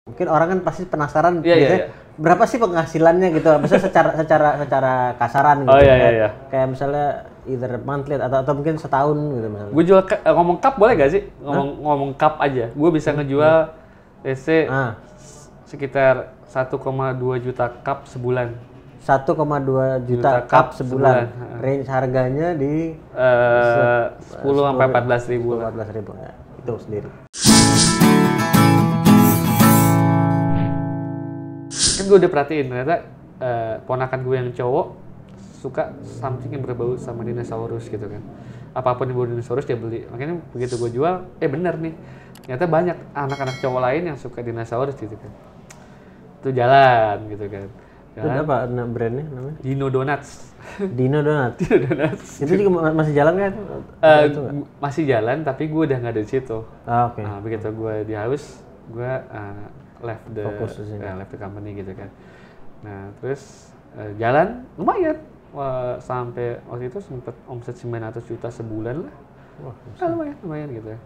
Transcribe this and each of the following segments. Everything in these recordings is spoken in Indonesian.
Mungkin orang kan pasti penasaran Iya, gitu iya, ya, iya. berapa sih penghasilannya gitu, misalnya secara kasaran gitu. Oh iya. Kayak misalnya either monthly atau mungkin setahun gitu misalnya. Gue jual ngomong cup boleh gak sih? Ngomong cup aja. Gue bisa ngejual let's say sekitar 1,2 juta cup sebulan. 1,2 juta cup sebulan. Range harganya di 10 sampai 14 ribu. 14 ribu ya. Itu sendiri. Kan gue udah perhatiin ternyata ponakan gue yang cowok suka something yang berbau sama dinosaurus gitu kan. Apapun yang berbau dinosaurus dia beli. Makanya begitu gue jual, bener nih. Ternyata banyak anak-anak cowok lain yang suka dinosaurus gitu kan. Itu jalan gitu kan. Itu apa brandnya namanya? Dino Donuts. Dino Donuts. Dino Donuts. Itu juga masih jalan kan? Masih jalan, tapi gue udah nggak ada di situ. Oke. Nah, begitu gue di house, gue left the company gitu kan. Nah, terus jalan lumayan. Sampai waktu itu sempet omset 900 juta sebulan lah. Wah, lumayan gitu ya.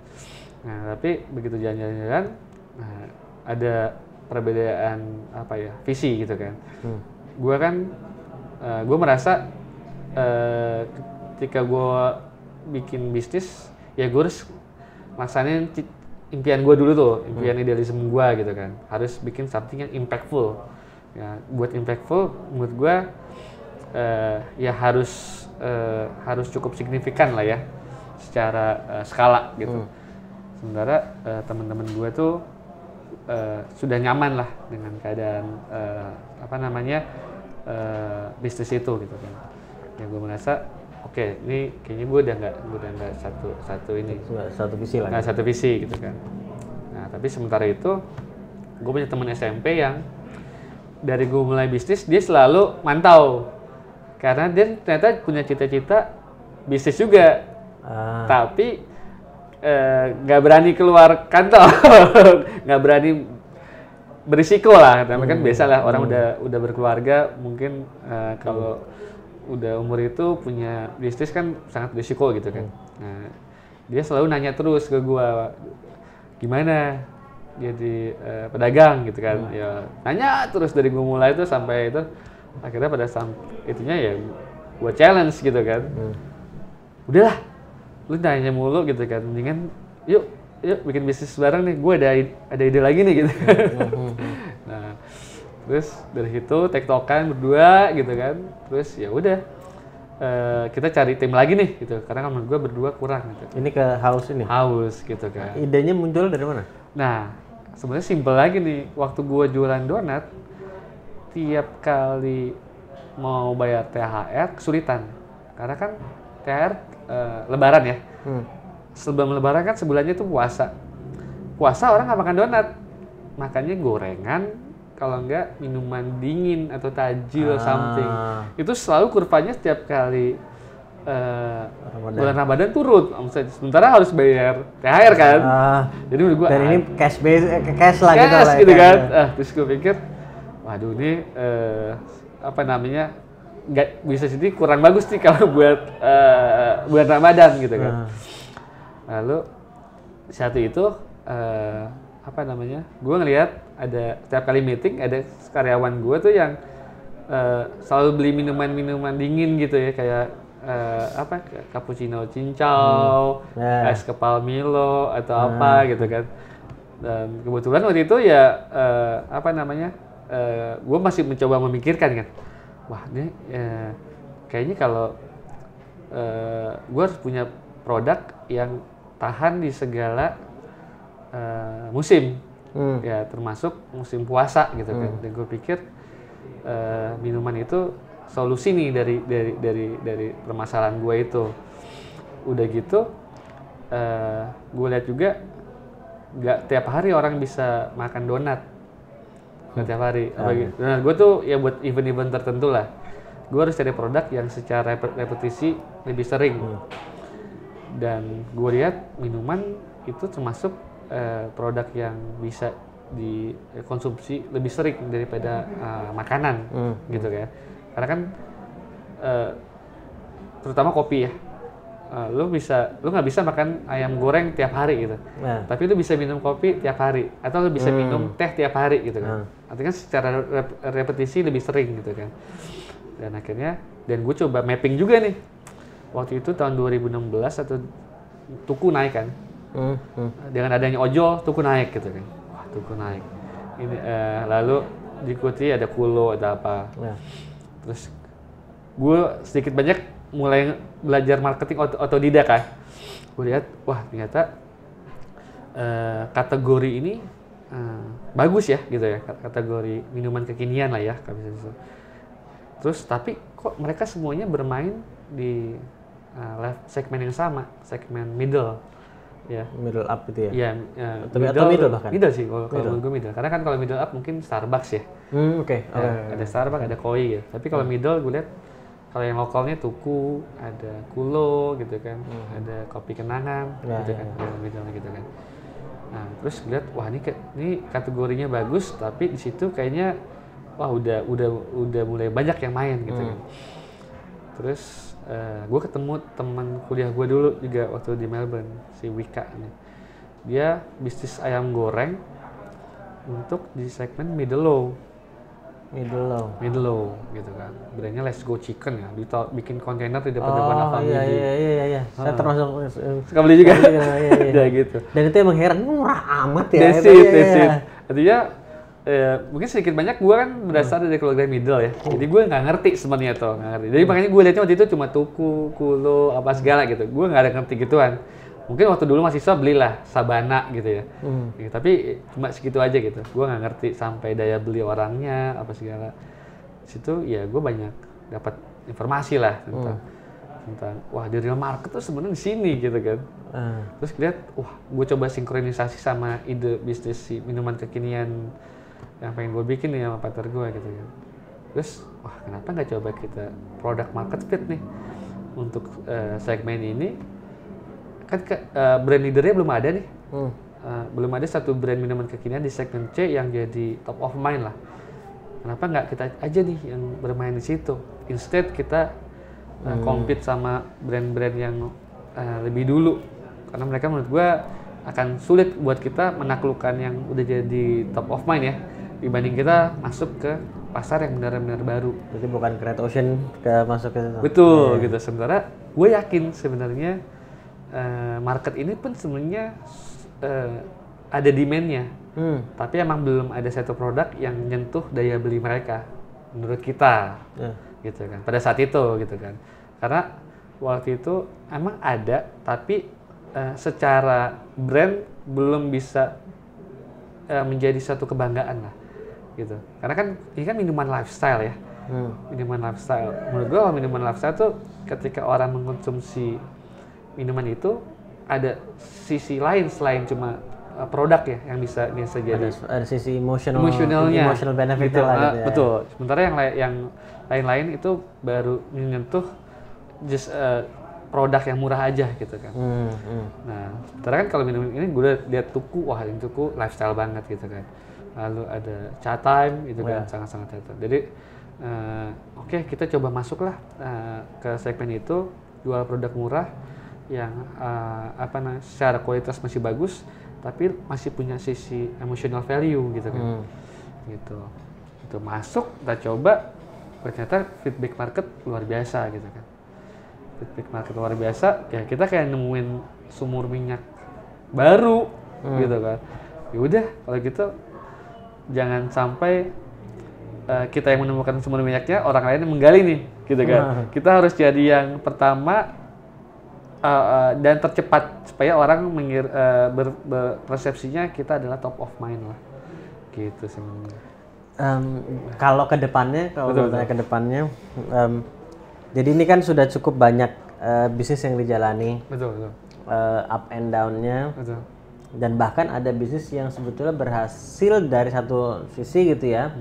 Nah, tapi begitu jalan-jalan, ada perbedaan visi gitu kan. Gue kan, gue merasa ketika gue bikin bisnis, ya gue harus laksanain impian gue dulu tuh, impian idealisme gue gitu kan. Harus bikin something yang impactful. Ya, buat impactful, menurut gue ya harus cukup signifikan lah ya, secara skala gitu. Sementara teman-teman gue tuh sudah nyaman lah dengan keadaan bisnis itu gitu kan. Ya gue merasa oke, ini kayaknya gue udah nggak satu visi lah. Nggak satu visi gitu kan. Nah tapi sementara itu gue punya teman SMP yang dari gue mulai bisnis dia selalu mantau karena dia ternyata punya cita-cita bisnis juga, tapi nggak berani keluar kantor, nggak berani berisiko lah. Tapi kan biasalah orang udah berkeluarga, mungkin kalau udah umur itu punya bisnis kan sangat berisiko gitu kan. Nah, dia selalu nanya terus ke gua, gimana jadi pedagang gitu kan. Ya nanya terus dari gua mulai itu sampai itu akhirnya pada itunya ya gua challenge gitu kan. Udahlah, lu nanya mulu gitu kan, mendingan yuk bikin bisnis bareng nih, gue ada ide lagi nih gitu. Nah terus dari situ tektokan berdua gitu kan, terus ya udah kita cari tim lagi nih gitu, karena menurut gue berdua kurang gitu. Ini ke house gitu kan. Idenya muncul dari mana? Nah sebenarnya simple lagi nih, waktu gue jualan donat tiap kali mau bayar THR kesulitan karena kan THR Lebaran ya. Sebelum Lebaran kan sebulannya itu puasa. Puasa orang nggak makan donat, makannya gorengan, kalau enggak minuman dingin atau tajil something. Itu selalu kurvanya setiap kali bulan Ramadan turun. Sementara harus bayar THR kan. Jadi menurut gue dan ini cash lah gitu kan. Terus gue pikir, waduh ini nggak bisa sih, kurang bagus nih kalau buat bulan Ramadan gitu kan. Lalu saat itu gue ngelihat ada setiap kali meeting ada karyawan gue tuh yang selalu beli minuman dingin gitu ya, kayak cappuccino cincau, es kepal Milo atau apa gitu kan. Dan kebetulan waktu itu ya gue masih mencoba memikirkan kan, wah ini kayaknya kalau gue harus punya produk yang tahan di segala musim, ya termasuk musim puasa gitu kan. Dan gue pikir minuman itu solusi nih dari permasalahan gue itu. Udah gitu, gue lihat juga nggak tiap hari orang bisa makan donat, nggak tiap hari. Nah, gue tuh ya buat event-event tertentu lah, gue harus cari produk yang secara repetisi lebih sering. Dan gue lihat minuman itu termasuk produk yang bisa dikonsumsi lebih sering daripada makanan gitu kan. Karena kan terutama kopi ya, lu nggak bisa makan ayam goreng tiap hari gitu. Tapi lu bisa minum kopi tiap hari atau lu bisa minum teh tiap hari gitu kan. Artinya secara repetisi lebih sering gitu kan. Dan akhirnya gue coba mapping juga nih. Waktu itu tahun 2016 atau tuku naik kan. Dengan adanya ojol tuku naik gitu kan. Wah, tuku naik. Ini lalu diikuti ada Kulo, ada apa. Terus gue sedikit banyak mulai belajar marketing otodidak kan. Gue lihat, wah ternyata kategori ini bagus ya gitu ya, kategori minuman kekinian lah ya. Terus tapi kok mereka semuanya bermain di segmen yang sama, segmen middle. Ya. Middle up gitu ya? Iya, atau middle bahkan? Middle sih, kalau gue middle. Karena kan kalau middle up mungkin Starbucks ya. Oke. Ada Starbucks, ada Koi ya. Tapi kalau middle gue lihat, kalau yang lokalnya Tuku, ada Kulo gitu kan, ada Kopi Kenangan gitu kan, middle gitu kan. Nah, terus gue lihat, wah ini kategorinya bagus, tapi di situ kayaknya wah udah mulai banyak yang main gitu kan. Terus gue ketemu teman kuliah gue dulu juga waktu di Melbourne, si Wika nih. Dia bisnis ayam goreng untuk di segmen middle low gitu kan. Brandnya Let's Go Chicken ya, bikin kontainer di depan Alfamidi. Iya. Saya termasuk suka beli juga. Iya gitu. Dan itu emang heran, murah amat ya. That's it. Artinya mungkin sedikit banyak gue kan berasal dari keluarga middle ya. Jadi gue nggak ngerti sebenarnya tuh, Jadi makanya gue lihatnya waktu itu cuma Tuku, Kulo, apa segala gitu. Gue nggak ada ngerti gituan. Mungkin waktu dulu mahasiswa belilah Sabana gitu ya. Tapi cuma segitu aja gitu. Gue nggak ngerti sampai daya beli orangnya apa segala. Situ ya gue banyak dapat informasi lah tentang wah di real market tuh sebenarnya di sini gitu kan. Terus lihat wah gue coba sinkronisasi sama ide bisnis si minuman kekinian yang pengen gue bikin nih sama partner gue gitu kan. Terus wah kenapa nggak coba kita product market fit nih untuk segmen ini. Kan brand leadernya belum ada nih, belum ada satu brand minuman kekinian di segmen C yang jadi top of mind lah. Kenapa nggak kita aja nih yang bermain di situ? Instead kita compete sama brand-brand yang lebih dulu, karena mereka menurut gue akan sulit buat kita menaklukkan yang udah jadi top of mind ya, dibanding kita masuk ke pasar yang benar-benar baru. Jadi bukan Great Ocean masuk ke situ. Betul gitu. Sementara gue yakin sebenarnya market ini pun sebenarnya ada demand-nya, tapi emang belum ada satu produk yang nyentuh daya beli mereka menurut kita, gitu kan. Pada saat itu, gitu kan. Karena waktu itu emang ada, tapi secara brand belum bisa menjadi satu kebanggaan lah, gitu. Karena kan ini kan minuman lifestyle ya, minuman lifestyle. Menurut gua minuman lifestyle tuh ketika orang mengkonsumsi minuman itu ada sisi lain selain cuma produk ya yang bisa jadi ada sisi emotional benefit gitu, lah gitu ya. Betul. Sementara yang lain-lain itu baru menyentuh just produk yang murah aja gitu kan. Nah, sementara kan kalau minum ini gue lihat Tuku, wah ini Tuku lifestyle banget gitu kan. Lalu ada Cha Time gitu kan, sangat-sangat lifestyle. Jadi oke, kita coba masuklah ke segmen itu, jual produk murah yang secara kualitas masih bagus, tapi masih punya sisi emotional value gitu kan. Gitu. Itu masuk, kita coba, ternyata feedback market luar biasa gitu kan. Feedback market luar biasa, ya kita kayak nemuin sumur minyak baru gitu kan. Ya udah, kalau gitu jangan sampai kita yang menemukan sumur minyaknya, orang lain yang menggali nih, gitu kan. Kita harus jadi yang pertama dan tercepat supaya orang berpersepsinya kita adalah top of mind lah, gitu sebenarnya. Kalau ke depannya, jadi ini kan sudah cukup banyak bisnis yang dijalani, up and down-nya, dan bahkan ada bisnis yang sebetulnya berhasil dari satu sisi gitu ya,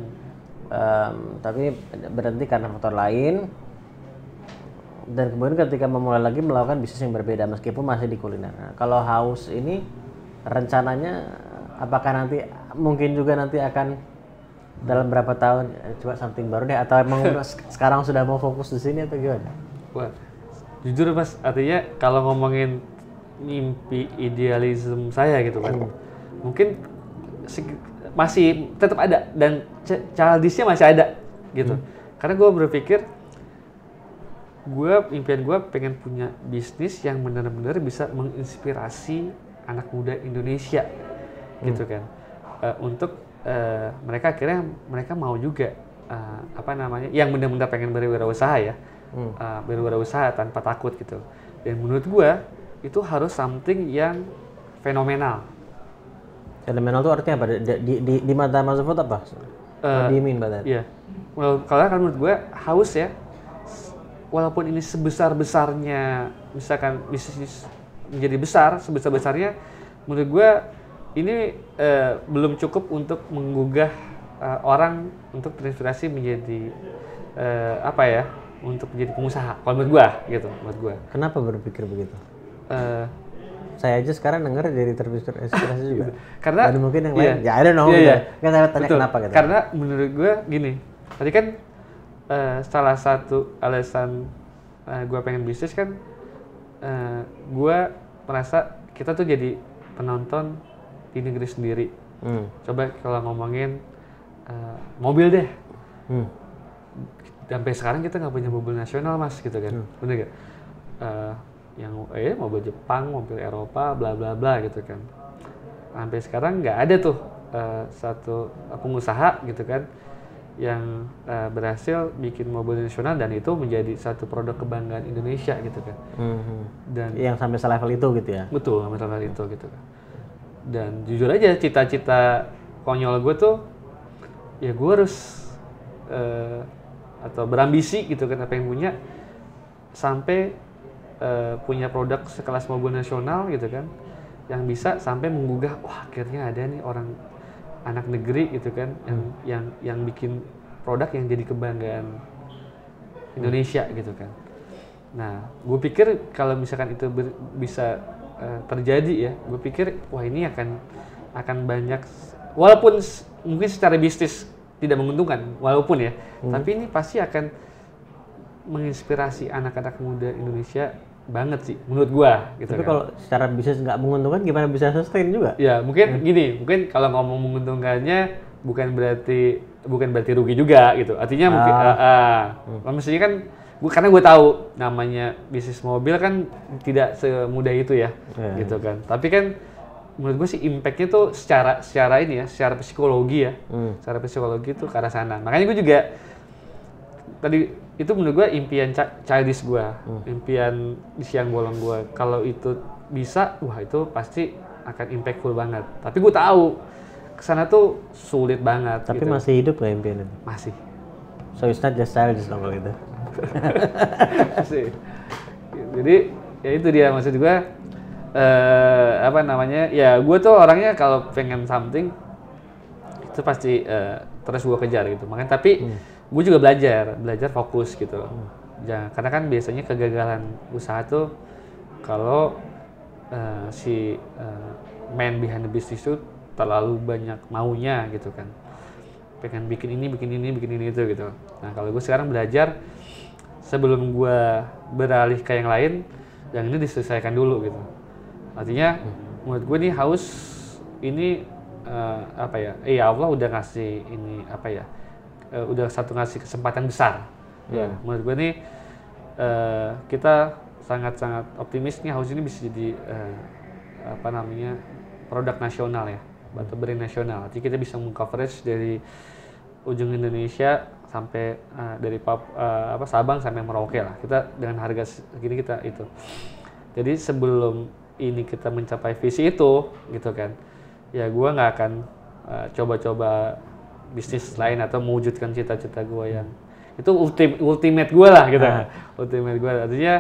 tapi berhenti karena faktor lain. Dan kemudian ketika memulai lagi melakukan bisnis yang berbeda meskipun masih di kuliner. Nah, kalau Haus ini rencananya apakah nanti mungkin juga nanti akan dalam berapa tahun coba something baru deh, atau emang sekarang sudah mau fokus di sini atau gimana? Wah, Jujur Mas, artinya kalau ngomongin mimpi idealisme saya gitu kan, mungkin masih tetap ada dan childishnya masih ada gitu. Karena gue berpikir impian gue pengen punya bisnis yang benar-benar bisa menginspirasi anak muda Indonesia gitu kan, untuk mereka akhirnya mereka mau juga yang benar-benar pengen berwirausaha ya, berwirausaha tanpa takut gitu. Dan menurut gue itu harus something yang fenomenal. Fenomenal itu artinya apa? Di mata Mas Zafot apa? What do you mean by that? Iya. Well, kalau menurut gue haus ya, walaupun ini sebesar-besarnya, misalkan bisnis menjadi besar, sebesar-besarnya, menurut gue ini belum cukup untuk menggugah orang untuk terinspirasi menjadi untuk menjadi pengusaha. Kalau menurut gue, gitu, menurut gue. Kenapa berpikir begitu? Saya aja sekarang dengar dari terinspirasi juga. Karena dan mungkin yang lain, ya I don't know. Nggak saya tanya kenapa gitu. Karena menurut gue gini, tadi kan salah satu alasan gue pengen bisnis kan, gue merasa kita tuh jadi penonton di negeri sendiri. Coba kalau ngomongin mobil deh, sampai sekarang kita nggak punya mobil nasional Mas, gitu kan, bener gak? Yang mobil Jepang, mobil Eropa, bla bla bla gitu kan. Sampai sekarang nggak ada tuh satu pengusaha gitu kan yang berhasil bikin mobil nasional dan itu menjadi satu produk kebanggaan Indonesia gitu kan. Dan yang sampai selevel itu gitu ya. Betul, sampai selevel itu gitu kan. Dan jujur aja cita-cita konyol gue tuh ya gue harus atau berambisi gitu kan, apa yang punya sampai punya produk sekelas mobil nasional gitu kan, yang bisa sampai menggugah, wah akhirnya ada nih orang anak negeri gitu kan, yang bikin produk yang jadi kebanggaan Indonesia gitu kan. Nah, gue pikir kalau misalkan itu bisa terjadi ya, gue pikir wah ini akan banyak, walaupun mungkin secara bisnis tidak menguntungkan, walaupun ya, tapi ini pasti akan menginspirasi anak-anak muda Indonesia banget sih menurut gua gitu. Tapi kan. Kalau secara bisnis nggak menguntungkan gimana bisa sustain juga? Ya mungkin gini, mungkin kalau ngomong menguntungkannya bukan berarti rugi juga gitu. Artinya mungkin maksudnya kan karena gue tahu namanya bisnis mobil kan tidak semudah itu ya, gitu kan. Tapi kan menurut gue sih impact-nya tuh secara ini ya, secara psikologi ya, secara psikologi tuh ke arah sana. Makanya gue juga tadi itu menurut gue impian childish gue, impian di siang bolong gue. Kalau itu bisa, wah itu pasti akan impactful banget. Tapi gue tahu kesana tuh sulit banget. Tapi gitu. Masih hidup nggak impian itu? Masih. So it's not just childish dong kalau gitu. Masih. Jadi ya itu dia maksud gue. Ya gue tuh orangnya kalau pengen something itu pasti terus gue kejar gitu. Makanya tapi gue juga belajar fokus gitu. Karena kan biasanya kegagalan usaha tuh kalau si man behind the business itu terlalu banyak maunya gitu kan. Pengen bikin ini itu gitu. Nah kalau gue sekarang belajar sebelum gue beralih ke yang lain, yang ini diselesaikan dulu gitu. Artinya menurut gue nih haus ini Allah udah ngasih ini udah ngasih kesempatan besar. Ya, menurut gue nih kita sangat-sangat optimis nih haus ini bisa jadi produk nasional ya, atau brand nasional. Jadi kita bisa meng-coverage dari ujung Indonesia sampai dari Sabang sampai Merauke lah. Kita dengan harga segini kita itu. Jadi sebelum ini kita mencapai visi itu gitu kan, ya gue nggak akan coba-coba bisnis lain atau mewujudkan cita-cita gue yang itu ultimate gue lah gitu. Ultimate gue artinya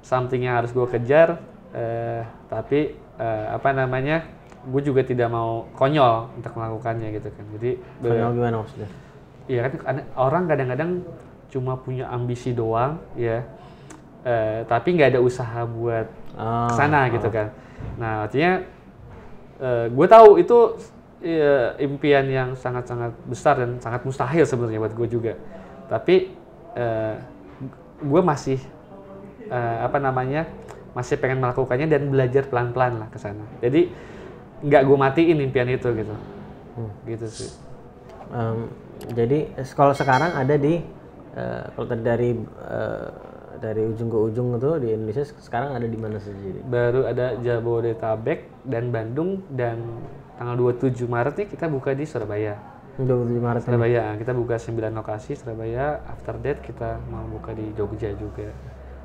something yang harus gue kejar, tapi gue juga tidak mau konyol untuk melakukannya gitu kan. Jadi konyol gimana maksudnya? Iya kan orang kadang-kadang cuma punya ambisi doang ya, tapi nggak ada usaha buat kesana gitu kan. Nah artinya gue tahu itu impian yang sangat-sangat besar dan sangat mustahil sebenarnya buat gue juga. Tapi gue masih masih pengen melakukannya dan belajar pelan-pelan lah ke sana. Jadi nggak gue matiin impian itu gitu. Gitu sih. Jadi kalau sekarang ada di kalau dari ujung ke ujung itu di Indonesia sekarang ada di mana saja? Baru ada Jabodetabek dan Bandung, dan tanggal 27 Maret nih kita buka di Surabaya. 27 Maret Surabaya, kita buka 9 lokasi Surabaya. After that kita mau buka di Jogja juga.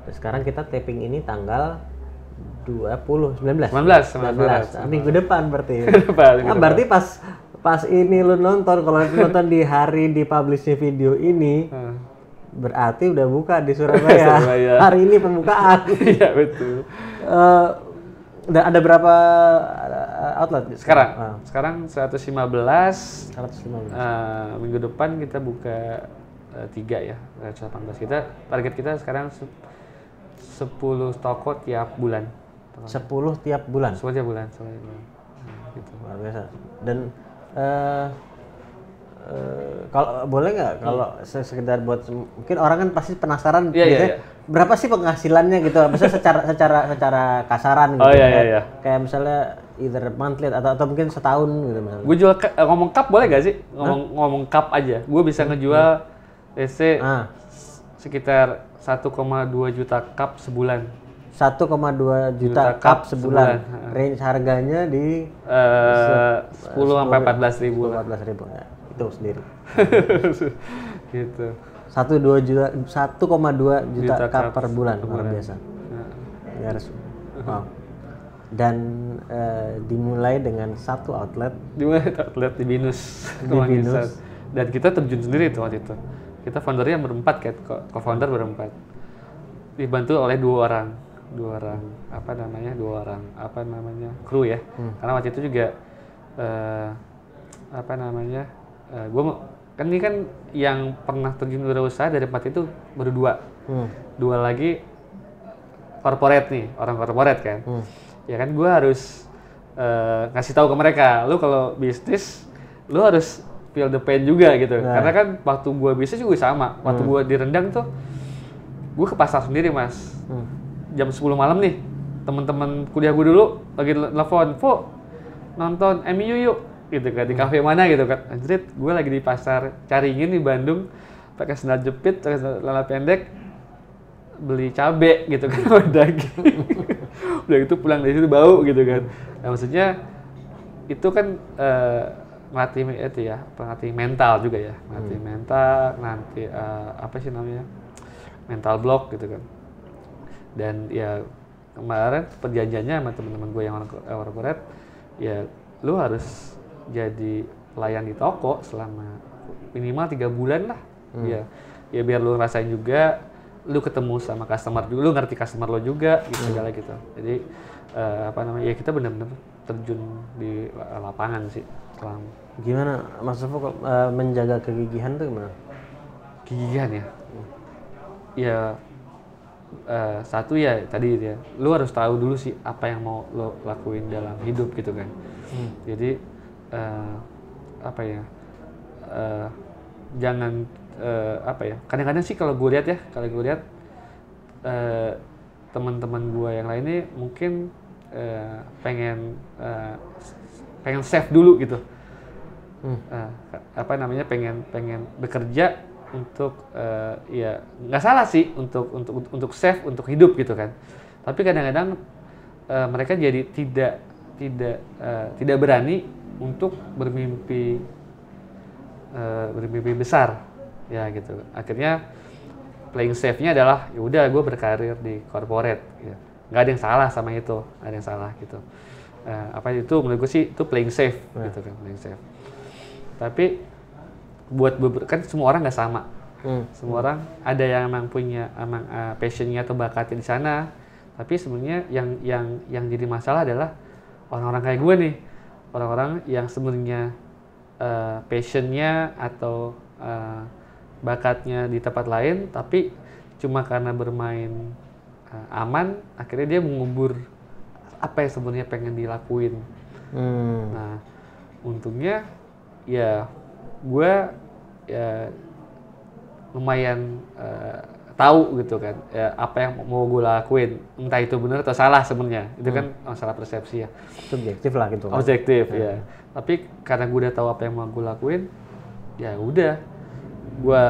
Sekarang kita taping ini tanggal 19 minggu depan berarti. Berarti pas ini lu nonton, kalau nonton di hari di publishnya video ini, berarti udah buka di Surabaya. Hari ini pembukaan. Iya betul. Dan ada berapa outlet sekarang? Sekarang 115. Minggu depan kita buka 3 ya, 118. Target kita sekarang 10 toko tiap bulan. 10 tiap bulan. Gitu. Luar biasa. Dan kalau boleh nggak kalau sekedar buat mungkin orang kan pasti penasaran berapa sih penghasilannya gitu, misalnya secara kasaran gitu. Kayak misalnya either monthly atau mungkin setahun gitu misalnya. Gue jual ngomong cup boleh nggak sih? Ngomong cup aja. Gue bisa ngejual sekitar 1,2 juta cup sebulan. 1,2 juta cup sebulan. Range harganya di 10 sampai 14 ribu. 14 ribu ya. Itu sendiri. Gitu. 1,2 juta cup per bulan, luar biasa. Ya, wow. Dan dimulai dengan satu outlet. Di Binus. Dan kita terjun sendiri tuh waktu itu. Kita foundernya berempat kan, co-founder berempat. Dibantu oleh dua orang kru ya. Karena waktu itu juga gue kan ini kan yang pernah terjun wirausaha dari 4 itu baru 2. 2 lagi corporate nih, orang corporate kan. Ya kan gue harus ngasih tahu ke mereka, lu kalau bisnis lu harus feel the pain juga gitu. Karena kan waktu gue bisnis juga sama. Waktu gue di Rendang tuh gue ke pasar sendiri, Mas. Jam 10 malam nih, teman-teman kuliah gue dulu lagi telepon, "Po, nonton MU yuk." Gitu kan, di kafe mana gitu kan. Anjrit, gue lagi di pasar Caringin di Bandung, pakai sandal jepit, pakai celana pendek, beli cabe gitu kan, sama daging. Udah gitu pulang dari situ bau gitu kan. Nah, maksudnya itu kan ngelatih mental juga ya. Ngelatih mental, nanti mental block gitu kan. Dan ya kemarin perjanjiannya sama teman-teman gue yang orang corporate, ya lu harus jadi pelayan di toko selama minimal 3 bulan lah. Ya biar lu ngerasain juga, lu ketemu sama customer dulu, lu ngerti customer lo juga gitu segala gitu. Jadi ya kita benar-benar terjun di lapangan sih. Gimana Mas Sofo menjaga kegigihan tuh gimana? Kegigihan ya? Ya satu ya tadi ya, lu harus tahu dulu sih apa yang mau lo lakuin dalam hidup gitu kan. Jadi jangan kadang-kadang sih kalau gue lihat teman-teman gue yang lain ini mungkin pengen save dulu gitu. Pengen bekerja untuk ya nggak salah sih untuk save untuk hidup gitu kan. Tapi kadang-kadang mereka jadi tidak berani untuk bermimpi besar ya gitu. Akhirnya playing safe-nya adalah ya udah gue berkarir di corporate ya. Nggak ada yang salah sama itu, nggak ada yang salah gitu. Itu menurut gue sih itu playing safe gitu kan, playing safe. Tapi buat kan semua orang nggak sama. Semua orang ada yang emang punya passion-nya atau bakatnya di sana. Tapi sebenarnya yang jadi masalah adalah orang-orang kayak gue nih, orang-orang yang sebenarnya passion-nya atau bakatnya di tempat lain, tapi cuma karena bermain aman, akhirnya dia mengubur apa yang sebenarnya pengen dilakuin. Nah, untungnya ya gue ya lumayan tahu gitu kan ya, apa yang mau gue lakuin, entah itu benar atau salah sebenarnya, itu kan masalah persepsi ya, subjektif lah gitu kan. Objektif ya, tapi karena gue udah tahu apa yang mau gue lakuin, ya udah gue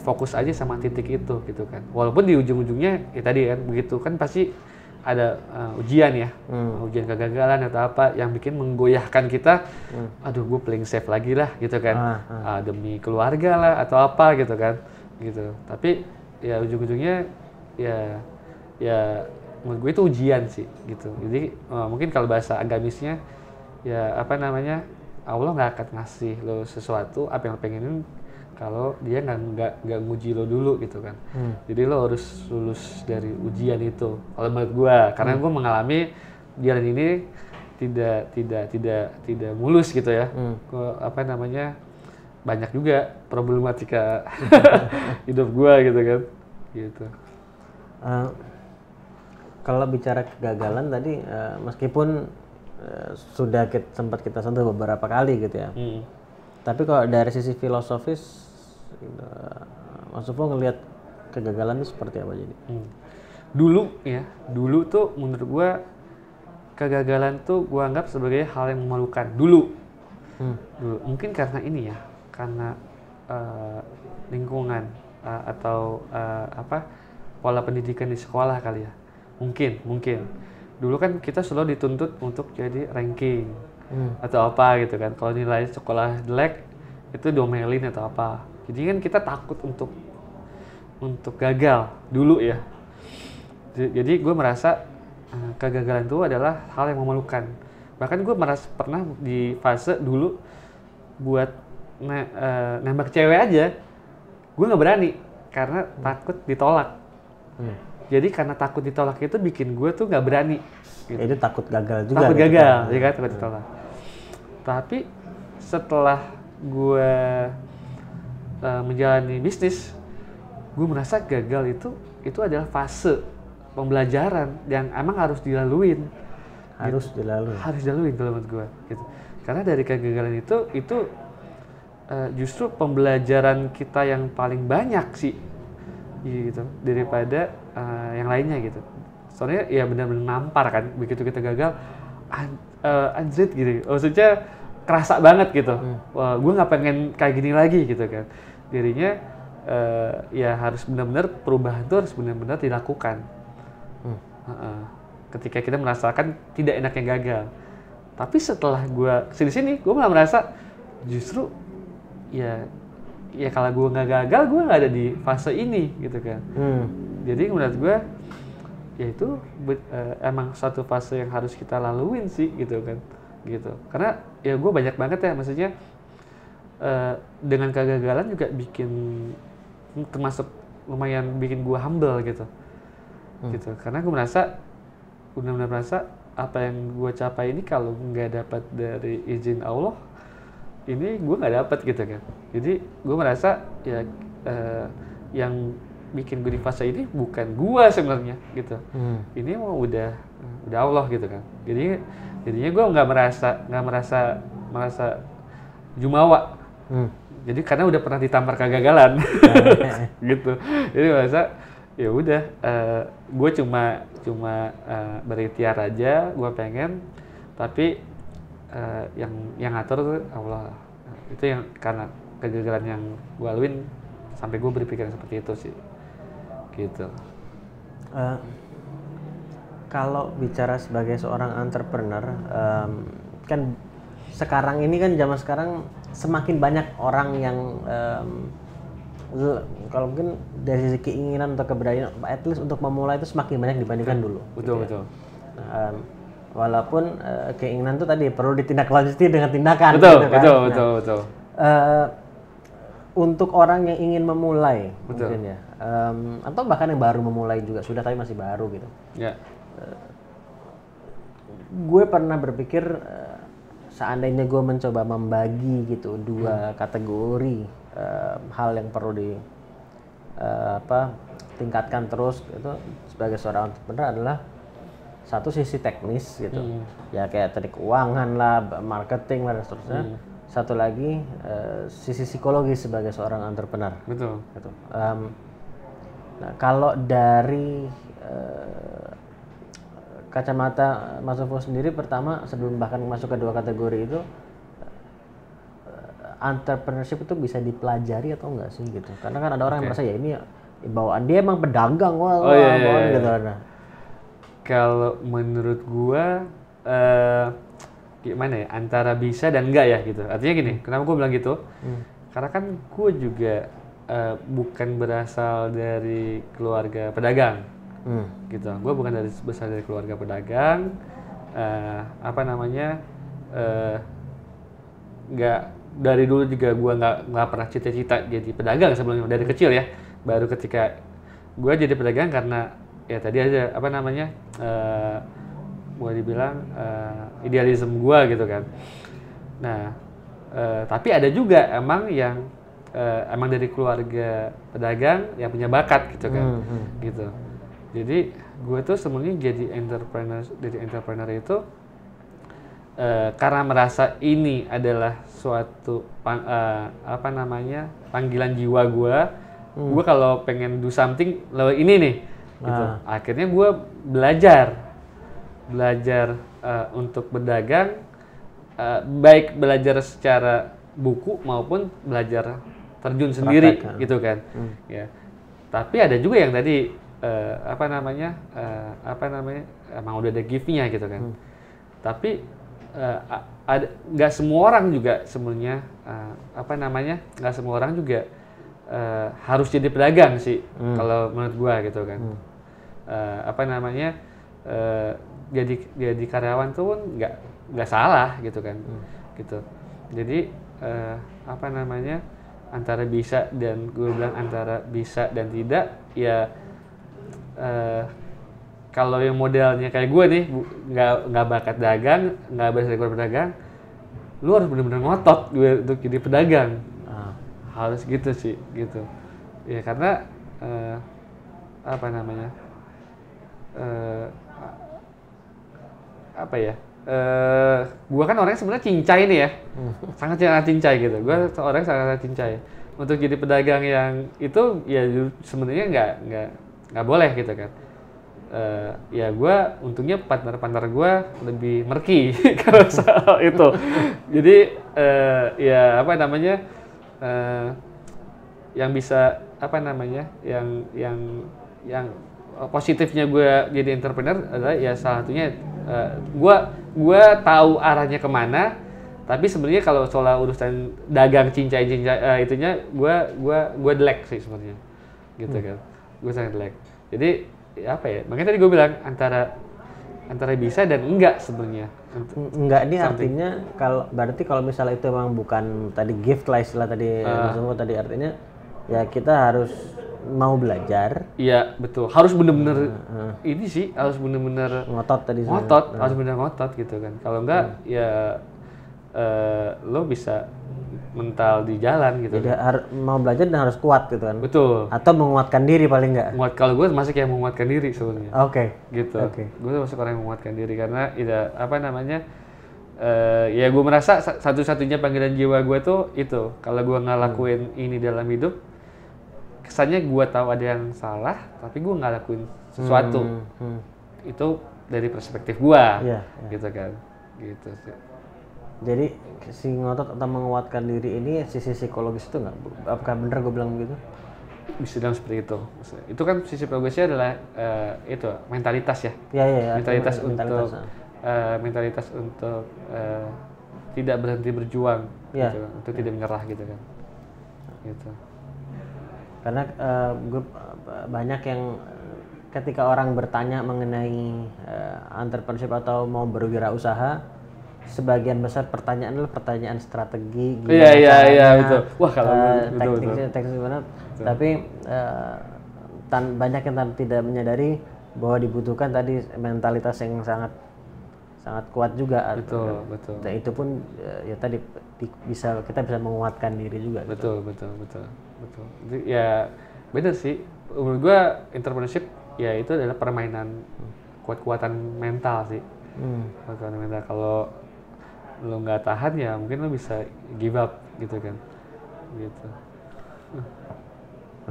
fokus aja sama titik itu gitu kan, walaupun di ujung-ujungnya ya tadi kan begitu kan pasti ada ujian ya, ujian kegagalan atau apa yang bikin menggoyahkan kita, aduh gue playing safe lagi lah gitu kan, demi keluarga lah atau apa gitu kan, gitu. Tapi ya ujung-ujungnya ya menurut gue itu ujian sih gitu. Jadi mungkin kalau bahasa agamisnya ya apa namanya, Allah nggak akan ngasih lo sesuatu apa yang lo pengenin kalau dia nggak nguji lo dulu gitu kan. Jadi lo harus lulus dari ujian itu. Kalau menurut gue, karena gue mengalami jalan ini tidak mulus gitu ya. Apa namanya, banyak juga problematika hidup gue gitu kan. Gitu. Kalau bicara kegagalan tadi, meskipun sudah sempat kita sentuh beberapa kali gitu ya. Tapi kalau dari sisi filosofis, Mas Sufo ngelihat kegagalan itu seperti apa jadi? Dulu tuh menurut gua kegagalan tuh gua anggap sebagai hal yang memalukan dulu. Mungkin karena ini ya, karena lingkungan atau pola pendidikan di sekolah kali ya. Mungkin. Dulu kan kita selalu dituntut untuk jadi ranking atau apa gitu kan. Kalau nilai sekolah jelek itu diomelin atau apa. Jadi kan kita takut untuk gagal dulu ya. Jadi gue merasa kegagalan itu adalah hal yang memalukan. Bahkan gue pernah di fase dulu buat nembak cewek aja, gue nggak berani karena takut ditolak. Jadi karena takut ditolak itu bikin gue tuh nggak berani. Gitu. Itu takut gagal juga. Takut gagal, ya kan, takut ditolak. Tapi setelah gue menjalani bisnis, gue merasa gagal itu adalah fase pembelajaran yang emang harus dilaluin. Harus dilaluin kalau menurut gue. Gitu. Karena dari kegagalan itu justru pembelajaran kita yang paling banyak sih, gitu, daripada yang lainnya gitu. Soalnya ya benar-benar nampar kan, begitu kita gagal, anjrit gitu. Maksudnya kerasa banget gitu. Wah, gue nggak pengen kayak gini lagi gitu kan. Dirinya ya harus benar-benar perubahan itu harus benar-benar dilakukan. Ketika kita merasakan tidak enaknya gagal. Tapi setelah gue kesini-sini, gue malah merasa justru ya kalau gue nggak gagal, gue nggak ada di fase ini gitu kan. Jadi menurut gue ya itu emang satu fase yang harus kita laluin sih gitu kan, gitu. Karena ya gue banyak banget ya, maksudnya dengan kegagalan juga bikin, termasuk lumayan bikin gue humble gitu. Gitu. Karena gue benar-benar merasa apa yang gue capai ini kalau nggak dapat dari izin Allah, ini gue nggak dapat gitu kan. Jadi gue merasa ya yang bikin gue di fase ini bukan gue sebenarnya gitu. Ini mau udah Allah gitu kan. Jadinya gue nggak merasa jumawa. Jadi karena udah pernah ditampar kegagalan gitu. Jadi merasa ya udah, gue cuma berikhtiar aja, gue pengen, tapi yang ngatur tuh Allah. Itu yang karena kegagalan yang gue laluin sampai gue berpikiran seperti itu sih, gitu. Kalau bicara sebagai seorang entrepreneur, kan sekarang ini kan zaman sekarang semakin banyak orang yang kalau mungkin dari sisi keinginan atau keberanian, at least untuk memulai itu semakin banyak dibandingkan dulu. Betul. Walaupun keinginan itu tadi perlu ditindaklanjuti dengan tindakan. Betul. Untuk orang yang ingin memulai, mungkin ya, atau bahkan yang baru memulai juga sudah tapi masih baru gitu. Gue pernah berpikir seandainya gue mencoba membagi gitu dua kategori hal yang perlu tingkatkan terus itu sebagai seorang entrepreneur adalah satu sisi teknis gitu, ya kayak tadi keuangan lah, marketing lah dan seterusnya. Satu lagi sisi psikologis sebagai seorang entrepreneur. Betul. Gitu. Nah, kalau dari kacamata Mas Ovo sendiri, pertama sebelum bahkan masuk ke dua kategori itu, entrepreneurship itu bisa dipelajari atau enggak sih gitu? Karena kan ada orang yang merasa ya ini bawaan dia emang pedagang, gitu. Nah. Kalau menurut gua gimana ya, antara bisa dan enggak ya gitu. Artinya gini, kenapa gua bilang gitu? Karena kan gua juga bukan berasal dari keluarga pedagang, gitu. Gue bukan besar dari keluarga pedagang, nggak dari dulu juga gue nggak pernah cita-cita jadi pedagang sebelumnya dari kecil ya. Baru ketika gue jadi pedagang karena ya tadi aja boleh dibilang idealisme gue gitu kan. Nah, tapi ada juga emang yang emang dari keluarga pedagang yang punya bakat gitu kan, gitu. Jadi gue tuh sebenarnya jadi entrepreneur itu karena merasa ini adalah suatu panggilan jiwa gue. Gue kalau pengen do something lewat ini nih, gitu. Akhirnya gue belajar untuk berdagang, baik belajar secara buku maupun belajar terjun sendiri gitu kan. Ya. Tapi ada juga yang tadi emang udah ada gift-nya gitu kan. Tapi nggak semua orang juga sebenarnya nggak semua orang juga harus jadi pedagang sih kalau menurut gua gitu kan. Jadi karyawan tuh pun nggak salah gitu kan. Gitu. Jadi antara bisa dan gue bilang antara bisa dan tidak ya, kalau yang modelnya kayak gue nih nggak bakat dagang, nggak berasal dari pedagang, lu harus benar-benar ngotot gue untuk jadi pedagang. Harus gitu sih gitu ya, karena gue kan orangnya sebenarnya cincai nih ya, sangat cincai gitu. Gue orang sangat cincai. Untuk jadi pedagang yang itu ya sebenarnya nggak boleh gitu kan. Ya gue untungnya partner gue lebih merki kalau soal itu. Jadi yang bisa yang positifnya gue jadi entrepreneur adalah ya salah satunya gue tahu arahnya kemana, tapi sebenarnya kalau soal urusan dagang cincai itunya gue delek sih sebenarnya gitu kan. Gue sangat delek. Jadi makanya tadi gue bilang antara bisa dan enggak sebenarnya. Enggak ini artinya kalau misalnya itu memang bukan tadi gift lah istilah tadi Mas Ungu tadi, artinya ya kita harus mau belajar. Iya betul, harus benar-benar ini sih, harus benar-benar ngotot tadi. Harus benar ngotot gitu kan. Kalau enggak ya lo bisa mental di jalan gitu. Jadi mau belajar dan harus kuat gitu kan. Betul. Atau menguatkan diri paling enggak. Kalau gue masuk yang menguatkan diri sebenarnya. Oke. Gitu. Gue masuk orang yang menguatkan diri karena ya gue merasa satu-satunya panggilan jiwa gue tuh itu. Kalau gue nggak lakuin ini dalam hidup, kesannya gue tahu ada yang salah, tapi gue nggak lakuin sesuatu. Itu dari perspektif gue, gitu kan, gitu sih. Jadi si ngotot atau menguatkan diri ini sisi psikologis itu nggak? Apakah benar gue bilang begitu? Bisa bilang seperti itu. Itu kan sisi psikologisnya adalah itu mentalitas ya. Iya. Mentalitas untuk tidak berhenti berjuang, gitu, untuk tidak menyerah gitu kan. Gitu. Karena banyak yang ketika orang bertanya mengenai entrepreneurship atau mau berwirausaha, sebagian besar pertanyaan adalah pertanyaan strategi. Iya betul. Wah kalau tekniknya gimana? Tapi banyak yang tidak menyadari bahwa dibutuhkan tadi mentalitas yang sangat kuat juga. Betul. Dan itu pun ya tadi kita bisa menguatkan diri juga. Betul. Ya benar sih. Menurut gua entrepreneurship ya itu adalah permainan kuat-kuatan mental sih. Kuat-kuatan mental. Kalau lo nggak tahan ya mungkin lo bisa give up gitu kan. Gitu.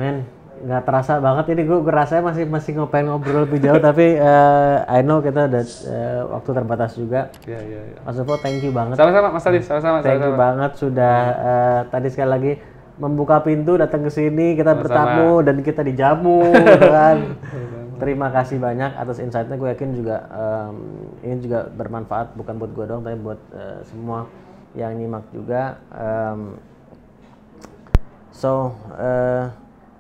Men, nggak terasa banget ini, gue rasanya masih ngobrol lebih jauh tapi I know kita udah waktu terbatas juga. Mas Novo, thank you banget. Sama-sama Mas Ali, sama-sama. Thank you banget sudah tadi sekali lagi membuka pintu datang ke sini, kita bertamu dan kita dijamu gitu kan. Terima kasih banyak atas insight-nya, gue yakin juga ini juga bermanfaat bukan buat gue doang tapi buat semua yang nyimak juga.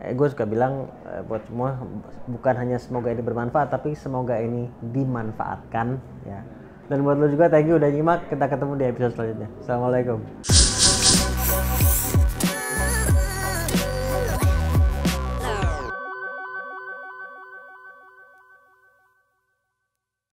Gue suka bilang buat semua, bukan hanya semoga ini bermanfaat tapi semoga ini dimanfaatkan ya. Dan buat lo juga thank you udah nyimak, kita ketemu di episode selanjutnya. Assalamualaikum.